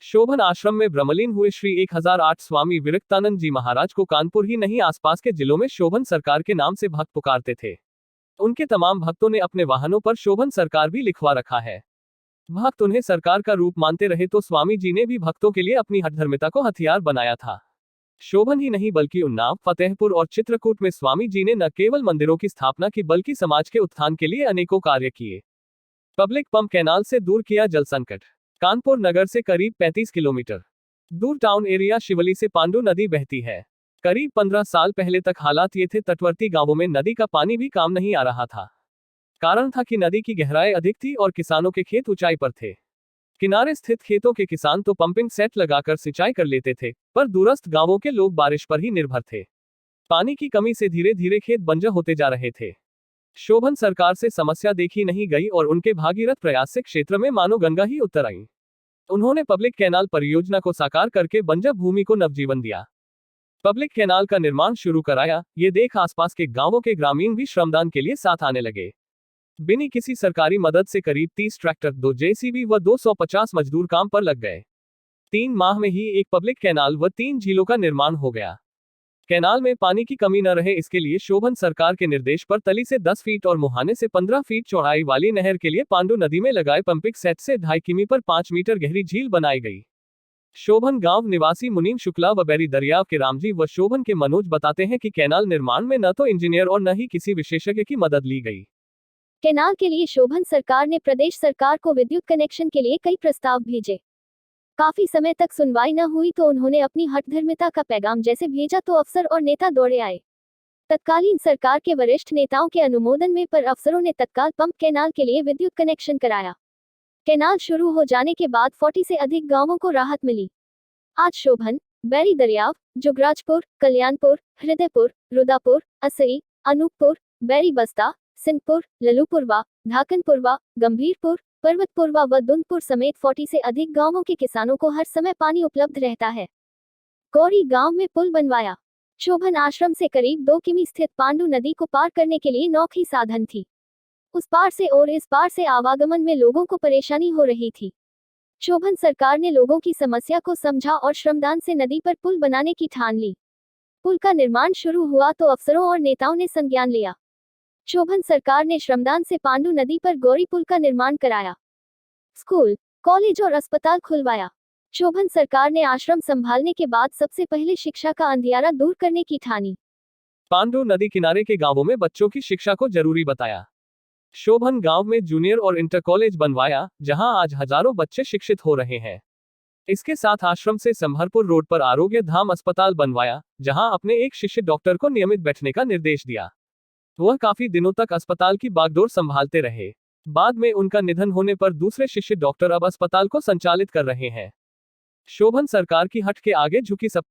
शोभन आश्रम में ब्रह्मलीन हुए श्री 1008 स्वामी विरक्तानंद जी महाराज को कानपुर ही नहीं आसपास के जिलों में शोभन सरकार के नाम से भक्त पुकारते थे। उनके तमाम भक्तों ने अपने वाहनों पर शोभन सरकार भी लिखवा रखा है। भक्त उन्हें सरकार का रूप मानते रहे तो स्वामी जी ने भी भक्तों के लिए अपनी हठधर्मिता को हथियार बनाया था। शोभन ही नहीं बल्कि उन्नाव, फतेहपुर और चित्रकूट में स्वामी जी ने न केवल मंदिरों की स्थापना की बल्कि समाज के उत्थान के लिए अनेकों कार्य किए। पब्लिक पंप कैनाल से दूर किया जल संकट। कानपुर नगर से करीब 35 किलोमीटर दूर टाउन एरिया शिवली से पांडु नदी बहती है। करीब 15 साल पहले तक हालात ये थे, तटवर्ती गांवों में नदी का पानी भी काम नहीं आ रहा था। कारण था कि नदी की गहराई अधिक थी और किसानों के खेत ऊंचाई पर थे। किनारे स्थित खेतों के किसान तो पंपिंग सेट लगाकर सिंचाई कर लेते थे, पर दूरस्थ गांवों के लोग बारिश पर ही निर्भर थे। पानी की कमी से धीरे धीरे खेत बंजर होते जा रहे थे। शोभन सरकार से समस्या देखी नहीं गई और उनके भागीरथ प्रयास से क्षेत्र में मानो गंगा ही उतर आई। उन्होंने पब्लिक कैनाल परियोजना को साकार करके बंजर भूमि को नवजीवन दिया। पब्लिक कैनाल का निर्माण शुरू कराया। ये देख आसपास के गांवों के ग्रामीण भी श्रमदान के लिए साथ आने लगे। बिना किसी सरकारी मदद से करीब 30 ट्रैक्टर, 2 जेसीबी व 250 मजदूर काम पर लग गए। 3 माह में ही एक पब्लिक कैनाल व 3 झीलों का निर्माण हो गया। कैनाल में पानी की कमी न रहे, इसके लिए शोभन सरकार के निर्देश पर तली से 10 फीट और मुहाने से 15 फीट चौड़ाई वाली नहर के लिए पांडु नदी में लगाए पंपिंग सेट से 2.5 किमी पर 5 मीटर गहरी झील बनाई गई। शोभन गांव निवासी मुनीम शुक्ला व बैरी दरियाव के रामजी व शोभन के मनोज बताते हैं कि कैनाल निर्माण में न तो इंजीनियर और न ही किसी विशेषज्ञ की मदद ली गई। कैनाल के लिए शोभन सरकार ने प्रदेश सरकार को विद्युत कनेक्शन के लिए कई प्रस्ताव भेजे। काफी समय तक सुनवाई न हुई तो उन्होंने अपनी हठधर्मिता का पैगाम जैसे भेजा तो अफसर और नेता दौड़े आए। तत्कालीन सरकार के वरिष्ठ नेताओं के अनुमोदन में पर अफसरों ने तत्काल पंप कैनाल के लिए विद्युत कनेक्शन कराया। कैनाल शुरू हो जाने के बाद 40 से अधिक गांवों को राहत मिली। आज शोभन, बैरी दरियाव, जुगराजपुर, कल्याणपुर, हृदयपुर, रुदापुर, असई, अनूपपुर, बैरी बस्ता, सिंहपुर, ललूपुरवा, धाकनपुरवा, गंभीरपुर, पर्वतपुरवा व दुंदपुर समेत 40 से अधिक गांवों के किसानों को हर समय पानी उपलब्ध रहता है। गौरी गांव में पुल बनवाया। शोभन आश्रम से करीब 2 किमी स्थित पांडु नदी को पार करने के लिए नौखी साधन थी। उस पार से और इस पार से आवागमन में लोगों को परेशानी हो रही थी। शोभन सरकार ने लोगों की समस्या को समझा और श्रमदान से नदी पर पुल बनाने की ठान ली। पुल का निर्माण शुरू हुआ तो अफसरों और नेताओं ने संज्ञान लिया। शोभन सरकार ने श्रमदान से पांडु नदी पर गौरी पुल का निर्माण कराया। स्कूल, कॉलेज और अस्पताल खुलवाया। शोभन सरकार ने आश्रम संभालने के बाद सबसे पहले शिक्षा का अंधियारा दूर करने की ठानी। पांडु नदी किनारे के गांवों में बच्चों की शिक्षा को जरूरी बताया। शोभन गांव में जूनियर और इंटर कॉलेज बनवाया, जहां आज हजारों बच्चे शिक्षित हो रहे हैं। इसके साथ आश्रम से संभरपुर रोड पर आरोग्य धाम अस्पताल बनवाया, जहां अपने एक शिष्य डॉक्टर को नियमित बैठने का निर्देश दिया। वह काफी दिनों तक अस्पताल की बागडोर संभालते रहे। बाद में उनका निधन होने पर दूसरे शिष्य डॉक्टर अब अस्पताल को संचालित कर रहे हैं। शोभन सरकार की हट के आगे झुकी सब